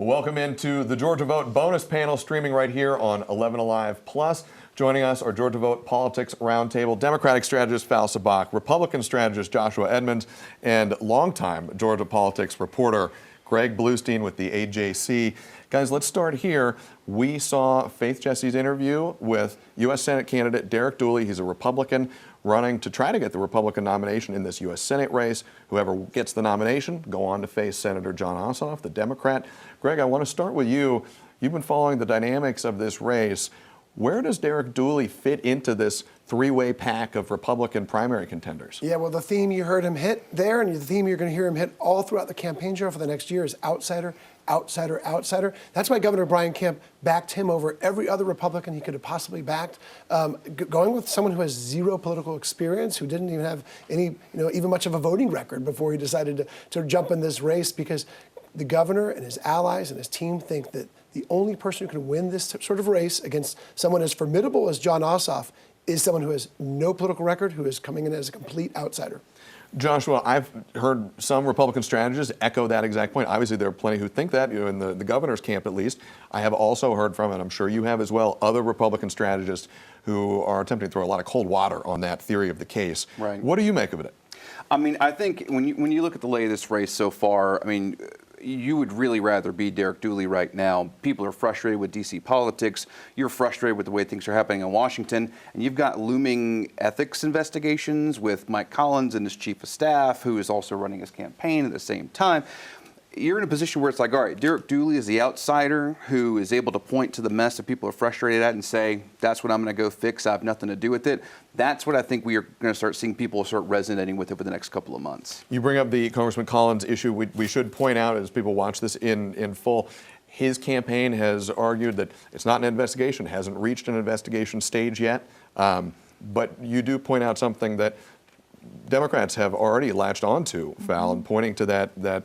Welcome into the Georgia Vote bonus panel streaming right here on 11 Alive Plus. Joining us are Georgia Vote Politics Roundtable Democratic strategist Val Sabak, Republican strategist Joshua Edmonds, and longtime Georgia politics reporter Greg Bluestein with the AJC. Guys, let's start here. We saw Faith Jesse's interview with U.S. Senate candidate Derek Dooley. He's a Republican running to try to get the Republican nomination in this U.S. Senate race. Whoever gets the nomination, go on to face Senator Jon Ossoff, the Democrat. Greg, I want to start with you. You've been following the dynamics of this race. Where does Derek Dooley fit into this three-way pack of Republican primary contenders? Yeah, well, the theme you heard him hit there, and the theme you're going to hear him hit all throughout the campaign trail for the next year is outsider, outsider, outsider. That's why Governor Brian Kemp backed him over every other Republican he could have possibly backed. Going with someone who has zero political experience, who didn't even have any, even much of a voting record before he decided to jump in this race, because the governor and his allies and his team think that the only person who can win this sort of race against someone as formidable as Jon Ossoff is someone who has no political record, who is coming in as a complete outsider. Joshua, I've heard some Republican strategists echo that exact point. Obviously, there are plenty who think that, in the governor's camp at least. I have also heard from, and I'm sure you have as well, other Republican strategists who are attempting to throw a lot of cold water on that theory of the case. Right. What do you make of it? I mean, I think when you look at the lay of this race so far, I mean, you would really rather be Derek Dooley right now. People are frustrated with D.C. politics. You're frustrated with the way things are happening in Washington. And you've got looming ethics investigations with Mike Collins and his chief of staff, who is also running his campaign at the same time. You're in a position where it's like, all right, Derek Dooley is the outsider who is able to point to the mess that people are frustrated at and say, that's what I'm going to go fix. I have nothing to do with it. That's what I think we are going to start seeing people start resonating with over the next couple of months. You bring up the Congressman Collins issue. We should point out, as people watch this in full, his campaign has argued that it's not an investigation, hasn't reached an investigation stage yet. But you do point out something that Democrats have already latched onto, Val, and pointing to that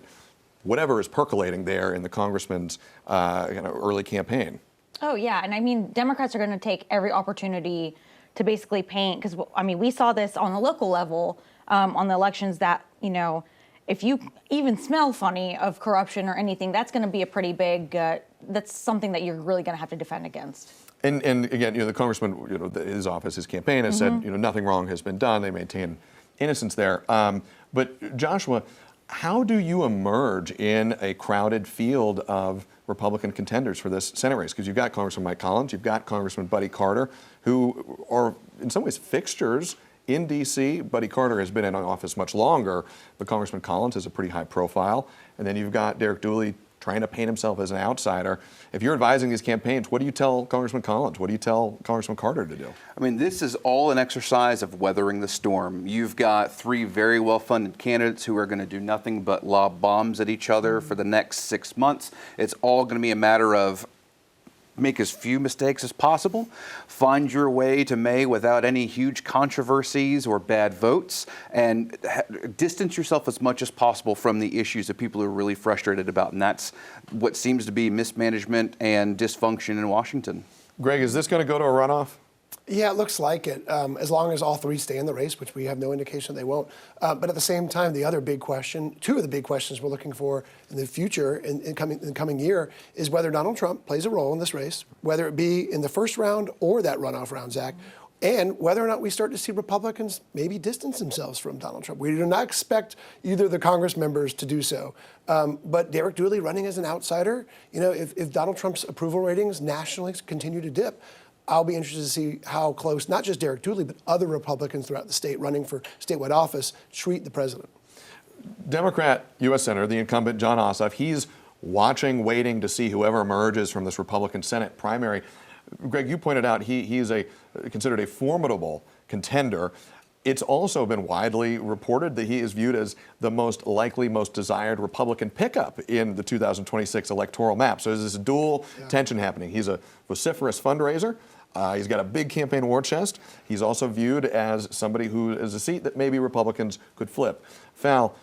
whatever is percolating there in the congressman's early campaign. Oh, yeah. And I mean, Democrats are going to take every opportunity to basically paint, because, I mean, we saw this on the local level on the elections that, if you even smell funny of corruption or anything, that's going to be a pretty big, that's something that you're really going to have to defend against. And again, the congressman, his office, his campaign has said, nothing wrong has been done. They maintain innocence there. But Joshua, how do you emerge in a crowded field of Republican contenders for this Senate race? Because you've got Congressman Mike Collins, you've got Congressman Buddy Carter, who are in some ways fixtures in D.C. Buddy Carter has been in office much longer, but Congressman Collins has a pretty high profile. And then you've got Derek Dooley trying to paint himself as an outsider. If you're advising these campaigns, what do you tell Congressman Collins? What do you tell Congressman Carter to do? I mean, this is all an exercise of weathering the storm. You've got three very well-funded candidates who are going to do nothing but lob bombs at each other for the next 6 months. It's all going to be a matter of make as few mistakes as possible, find your way to May without any huge controversies or bad votes, and distance yourself as much as possible from the issues that people are really frustrated about. And that's what seems to be mismanagement and dysfunction in Washington. Greg, is this going to go to a runoff? Yeah, it looks like it, as long as all three stay in the race, which we have no indication they won't. But at the same time, the other big question, two of the big questions we're looking for in the future, in the coming year, is whether Donald Trump plays a role in this race, whether it be in the first round or that runoff round, Zach, and whether or not we start to see Republicans maybe distance themselves from Donald Trump. We do not expect either of the Congress members to do so. But Derek Dooley running as an outsider, if Donald Trump's approval ratings nationally continue to dip, I'll be interested to see how close, not just Derek Dooley, but other Republicans throughout the state running for statewide office treat the president. Democrat U.S. Senator, the incumbent Jon Ossoff, he's watching, waiting to see whoever emerges from this Republican Senate primary. Greg, you pointed out he's considered a formidable contender. It's also been widely reported that he is viewed as the most likely, most desired Republican pickup in the 2026 electoral map. So there's this dual tension happening. He's a vociferous fundraiser. He's got a big campaign war chest. He's also viewed as somebody who is a seat that maybe Republicans could flip. Val,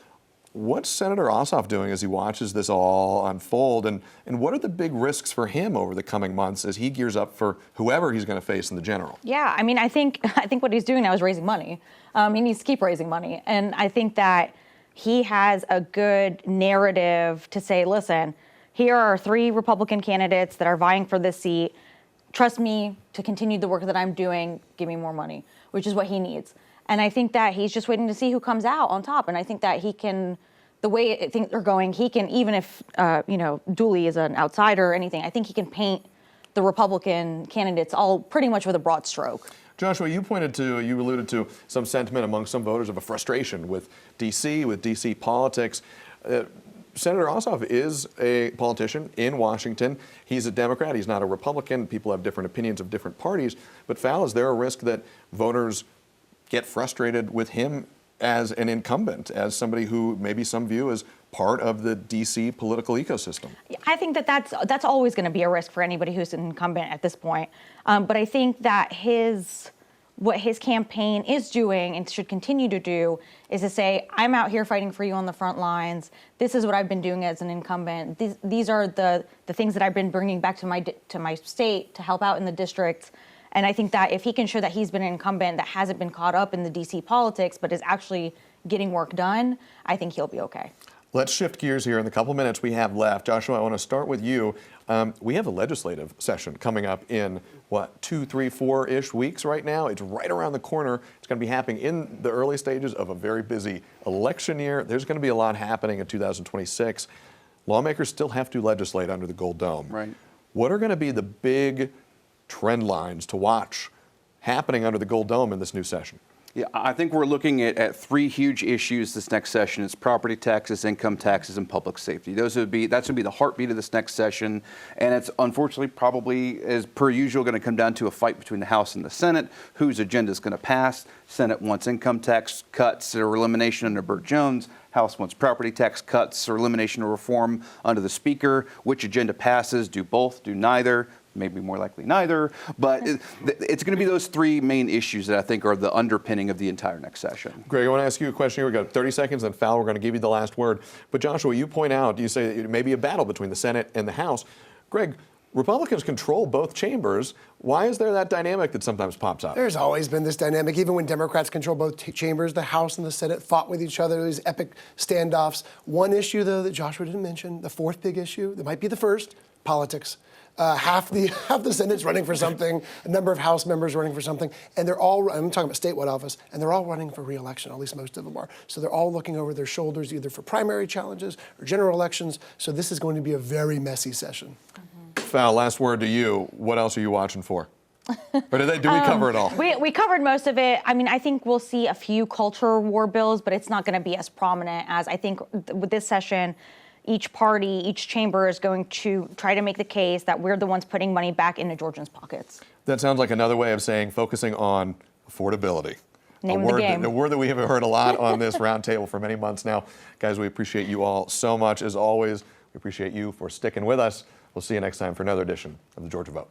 what's Senator Ossoff doing as he watches this all unfold? And what are the big risks for him over the coming months as he gears up for whoever he's going to face in the general? Yeah, I mean, I think what he's doing now is raising money. He needs to keep raising money. And I think that he has a good narrative to say, listen, here are 3 Republican candidates that are vying for this seat. Trust me to continue the work that I'm doing. Give me more money, which is what he needs. And I think that he's just waiting to see who comes out on top. And I think that he can, the way things are going, he can, even if, Dooley is an outsider or anything, I think he can paint the Republican candidates all pretty much with a broad stroke. Joshua, you alluded to some sentiment among some voters of a frustration with D.C. politics. Senator Ossoff is a politician in Washington. He's a Democrat. He's not a Republican. People have different opinions of different parties. But Fal, is there a risk that voters get frustrated with him as an incumbent, as somebody who maybe some view as part of the D.C. political ecosystem? I think that that's always going to be a risk for anybody who's an incumbent at this point. But I think that what his campaign is doing and should continue to do is to say, I'm out here fighting for you on the front lines. This is what I've been doing as an incumbent. These are the things that I've been bringing back to my state to help out in the districts. And I think that if he can show that he's been an incumbent that hasn't been caught up in the D.C. politics, but is actually getting work done, I think he'll be okay. Let's shift gears here in the couple minutes we have left. Joshua, I want to start with you. We have a legislative session coming up in, 2, 3, 4-ish weeks right now. It's right around the corner. It's going to be happening in the early stages of a very busy election year. There's going to be a lot happening in 2026. Lawmakers still have to legislate under the Gold Dome. Right. What are going to be the big trend lines to watch happening under the Gold Dome in this new session? Yeah, I think we're looking at 3 huge issues this next session. It's property taxes, income taxes, and public safety. That's going to be the heartbeat of this next session. And it's unfortunately probably, as per usual, going to come down to a fight between the House and the Senate, whose agenda is going to pass. Senate wants income tax cuts or elimination under Burt Jones. House wants property tax cuts or elimination or reform under the Speaker. Which agenda passes? Do both? Do neither? Maybe more likely neither, but it's going to be those 3 main issues that I think are the underpinning of the entire next session. Greg, I want to ask you a question here. We've got 30 seconds, then Fal, we're going to give you the last word. But Joshua, you point out, you say it may be a battle between the Senate and the House. Greg, Republicans control both chambers. Why is there that dynamic that sometimes pops up? There's always been this dynamic. Even when Democrats control both chambers, the House and the Senate fought with each other, these epic standoffs. One issue, though, that Joshua didn't mention, the 4th big issue, that might be the first, politics. Half the Senate's running for something, a number of House members running for something, and they're all, I'm talking about statewide office, and they're all running for re-election, at least most of them are. So they're all looking over their shoulders either for primary challenges or general elections. So this is going to be a very messy session. Fal, last word to you. What else are you watching for? Or do we cover it all? We covered most of it. I mean, I think we'll see a few culture war bills, but it's not going to be as prominent as I think with this session. Each party, each chamber is going to try to make the case that we're the ones putting money back into Georgians' pockets. That sounds like another way of saying focusing on affordability. Name of the game. A word that we have heard a lot on this roundtable for many months now. Guys, we appreciate you all so much. As always, we appreciate you for sticking with us. We'll see you next time for another edition of the Georgia Vote.